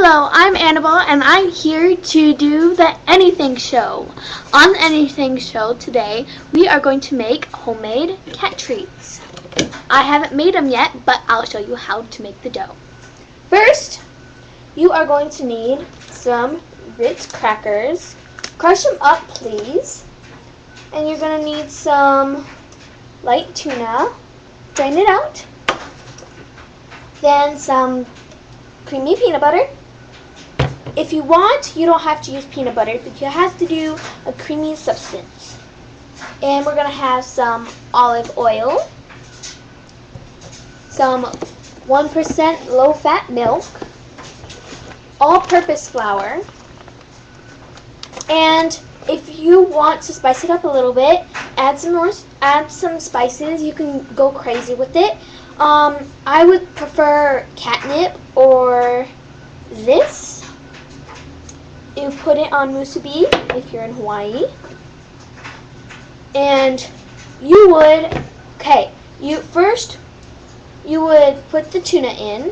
Hello, I'm Annabelle, and I'm here to do the Anything Show. On the Anything Show today, we are going to make homemade cat treats. I haven't made them yet, but I'll show you how to make the dough. First, you are going to need some Ritz crackers. Crush them up, please. And you're going to need some light tuna. Drain it out. Then some creamy peanut butter. If you want, you don't have to use peanut butter, but you have to do a creamy substance. And we're going to have some olive oil, some 1% low-fat milk, all-purpose flour, and if you want to spice it up a little bit, add some spices. You can go crazy with it. I would prefer catnip or this. You put it on musubi if you're in Hawaii. And you would, you would put the tuna in.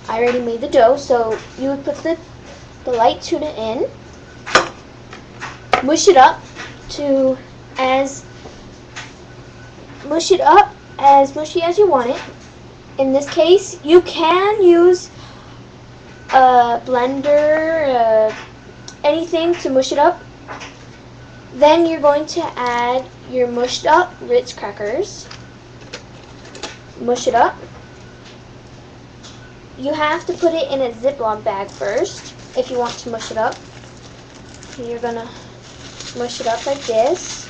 I already made the dough, so you would put the light tuna in. Mush it up as mushy as you want it. In this case, you can use a blender, anything to mush it up. Then you're going to add your mushed up Ritz crackers. Mush it up. You have to put it in a Ziploc bag first if you want to mush it up. You're going to mush it up like this.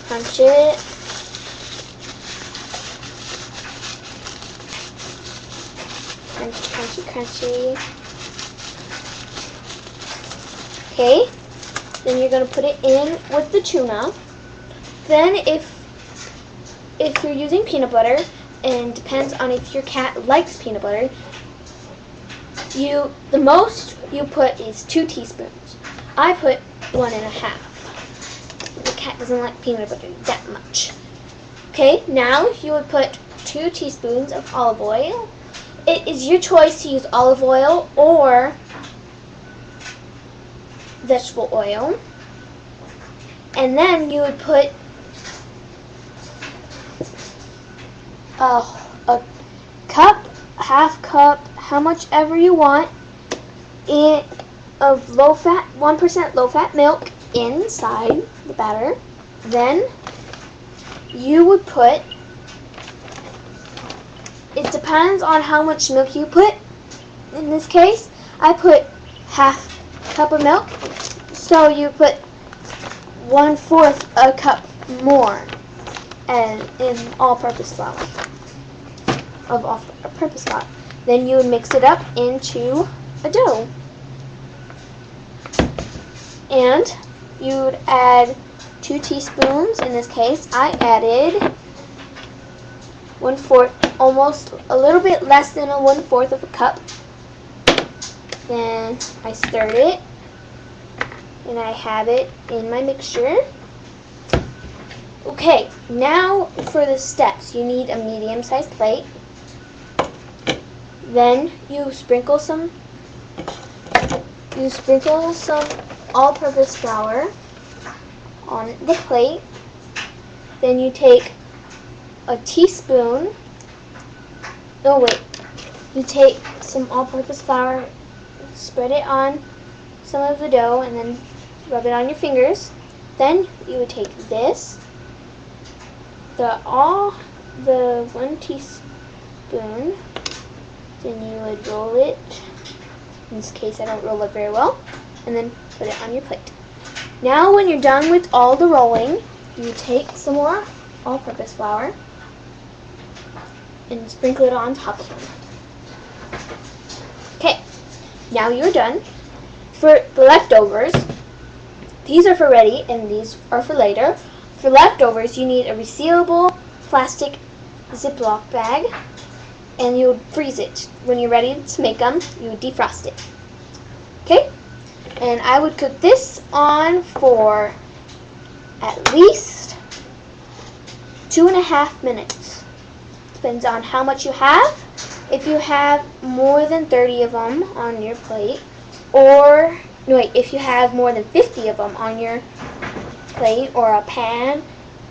Crunch it. Crunchy, crunchy. Okay, then you're going to put it in with the tuna. Then if you're using peanut butter, and depends on if your cat likes peanut butter, the most you put is 2 teaspoons. I put 1.5. The cat doesn't like peanut butter that much. Okay, now you would put 2 teaspoons of olive oil. It is your choice to use olive oil or vegetable oil. And then you would put a cup, half cup, how much ever you want, of low-fat, 1% low-fat milk inside the batter. Then you would put, it depends on how much milk you put. In this case, I put half cup of milk, so you put 1/4 a cup more, and in all-purpose flour, of all-purpose flour. Then you would mix it up into a dough, and you would add 2 teaspoons. In this case, I added 1/4, almost a little bit less than 1/4 of a cup. Then I stirred it, and I have it in my mixture. Okay, now for the steps, you need a medium-sized plate. Then you sprinkle some all-purpose flour on the plate. Then you take a teaspoon. You take some all-purpose flour, spread it on some of the dough, and then rub it on your fingers. Then you would take this, the 1 teaspoon. Then you would roll it. In this case, I don't roll it very well. And then put it on your plate. Now, when you're done with all the rolling, you take some more all-purpose flour and sprinkle it on top of them. Okay, now you're done. For the leftovers, these are for ready and these are for later. For leftovers, you need a resealable plastic Ziploc bag, and you would freeze it. When you're ready to make them, you would defrost it. Okay? And I would cook this on for at least 2.5 minutes. Depends on how much you have if you have more than 30 of them on your plate, or no, wait, if you have more than 50 of them on your plate or a pan,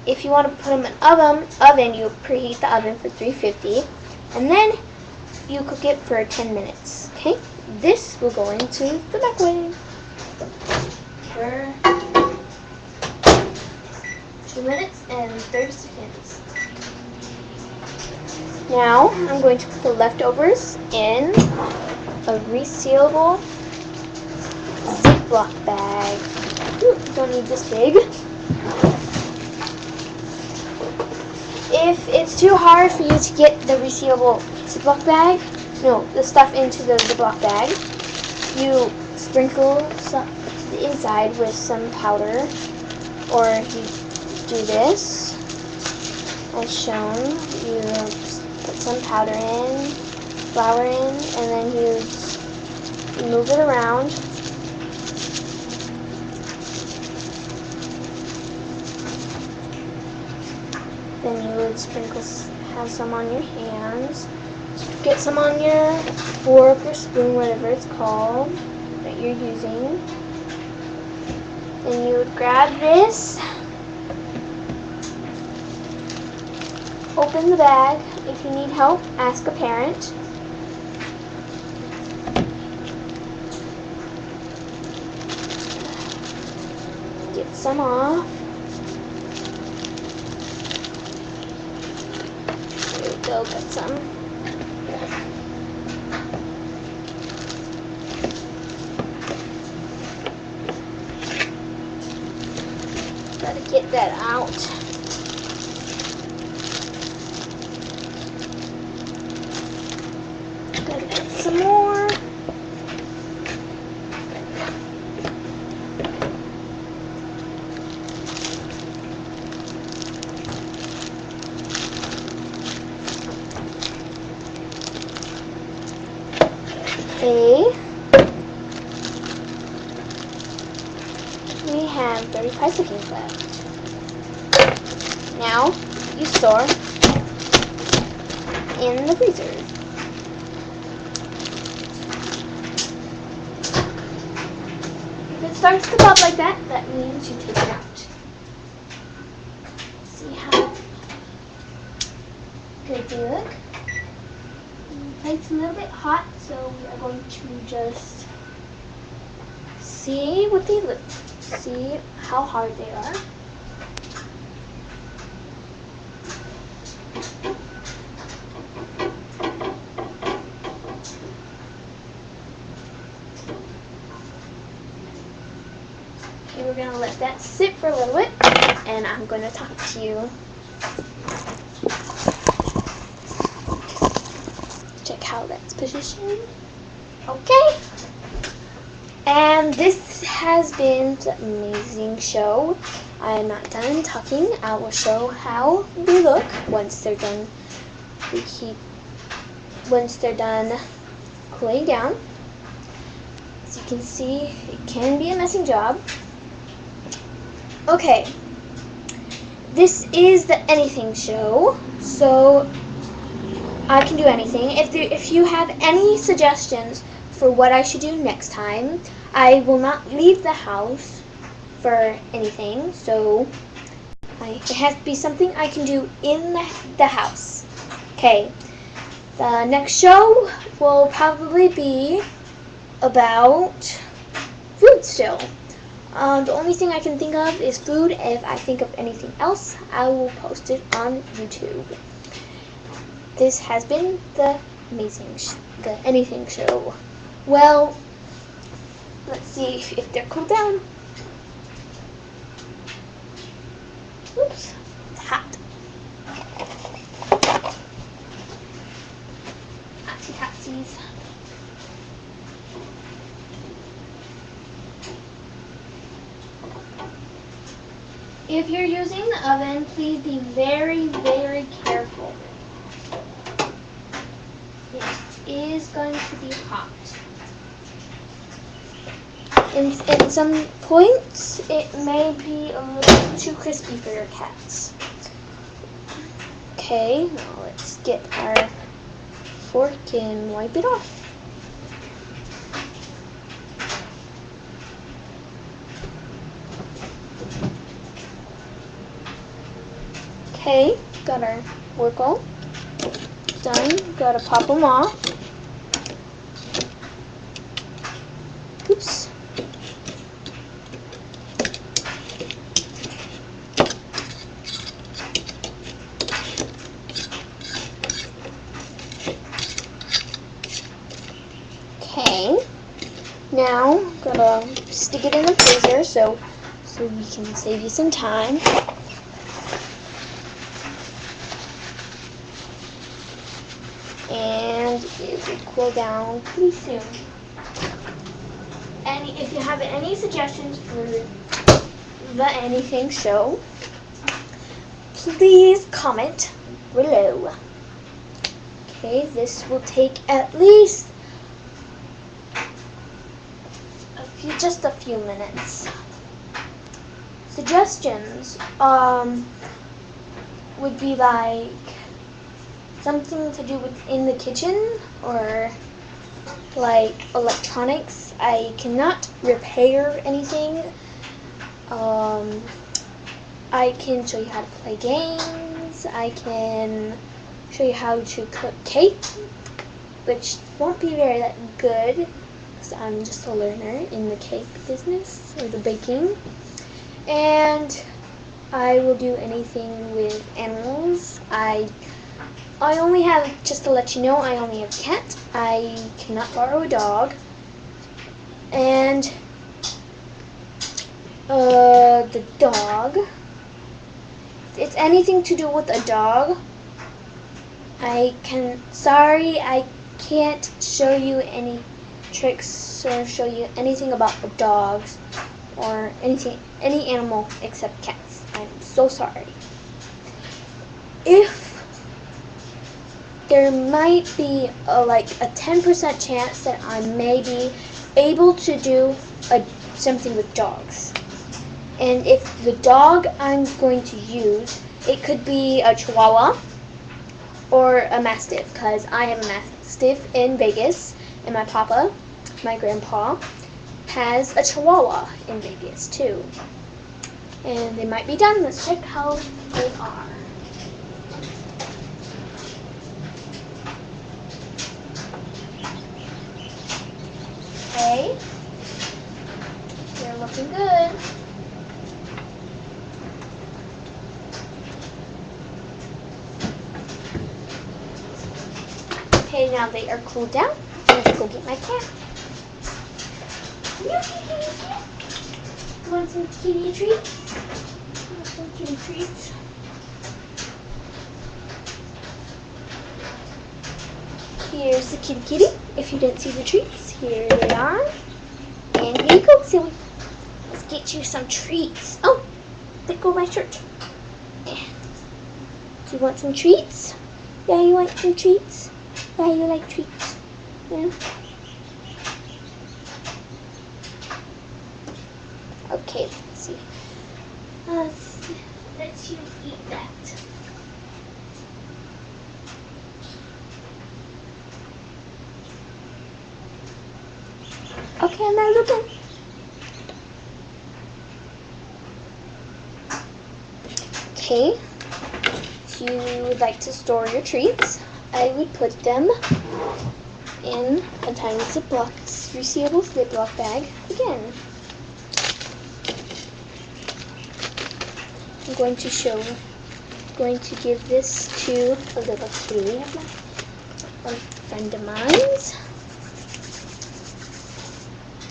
if you want to put them in oven, you preheat the oven for 350, and then you cook it for 10 minutes. Okay, this will go into the microwave for 2 minutes and 30 seconds. Now I'm going to put the leftovers in a resealable Ziploc bag. Ooh, don't need this big. If it's too hard for you to get the resealable Ziploc bag, the stuff into the Ziploc bag, you sprinkle the inside with some powder, or you do this as shown. You put some powder in, flour in, and then you move it around. Then you would have some on your hands. Get some on your fork or spoon, whatever it's called that you're using. Then you would grab this, open the bag. If you need help, ask a parent. Get some off. There we go, got some. Gotta get that out. Gotta get some more. Okay. We have 35 seconds left. Now you store in the freezer. If it starts to pop like that, that means you take it out. See how good they look. The plate's a little bit hot, so we are going to just see what they look. See how hard they are. Okay, we're gonna let that sit for a little bit, and I'm gonna talk to you. Check how that's positioned. Okay. And this has been the amazing show. I am not done talking. I will show how they look once they're done. Once they're done cooling down. As you can see, it can be a messy job. Okay, this is the anything show, so I can do anything. If you have any suggestions for what I should do next time, I will not leave the house for anything, so it has to be something I can do in the house. Okay, the next show will probably be about food still. The only thing I can think of is food. If I think of anything else, I will post it on YouTube. This has been the the anything show. Well, let's see if they're cooled down. Oops, it's hot. Hotsies. If you're using the oven, please be very, very careful. It is going to be hot. In some points, it may be a little too crispy for your cats. Okay, now let's get our fork and wipe it off. Okay, got our work all done. Gotta pop them off. Oops. Okay, now gotta stick it in the freezer so we can save you some time. And it will cool down pretty soon. And if you have any suggestions for the anything show, please comment below. Okay, this will take at least just a few minutes. Suggestions would be like something to do with in the kitchen or like electronics. I cannot repair anything. I can show you how to play games. I can show you how to cook cake, which won't be very that good because I'm just a learner in the cake business or the baking. And I will do anything with animals. I only have, just to let you know, I only have a cat. I cannot borrow a dog. And the dog, if it's anything to do with a dog, sorry, I can't show you any tricks or show you anything about the dogs or any animal except cats. I'm so sorry. If there might be like a 10% chance that I may be able to do something with dogs. And if the dog I'm going to use, it could be a Chihuahua or a Mastiff, because I have a Mastiff in Vegas, and my grandpa, has a Chihuahua in Vegas too. And they might be done. Let's check how they are. Okay, they're looking good. Okay, now they are cooled down. I'm gonna go get my cat. Want some kitty treats? Want some kitty treats? Here's the kitty. If you didn't see the treats, here they are. And here you go, silly. Let's get you some treats. Oh, there go my shirt. Do you want some treats? Yeah, you want some treats? Yeah, you like treats. Yeah. Okay, let's see. Let's you eat that. Okay, I'm not looking. Okay, if you would like to store your treats, I would put them in a tiny resealable Ziploc bag again. I'm going to give this to a little kitty of a friend of mine's.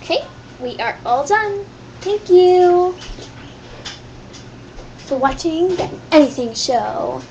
Okay, we are all done. Thank you for watching the Anything Show.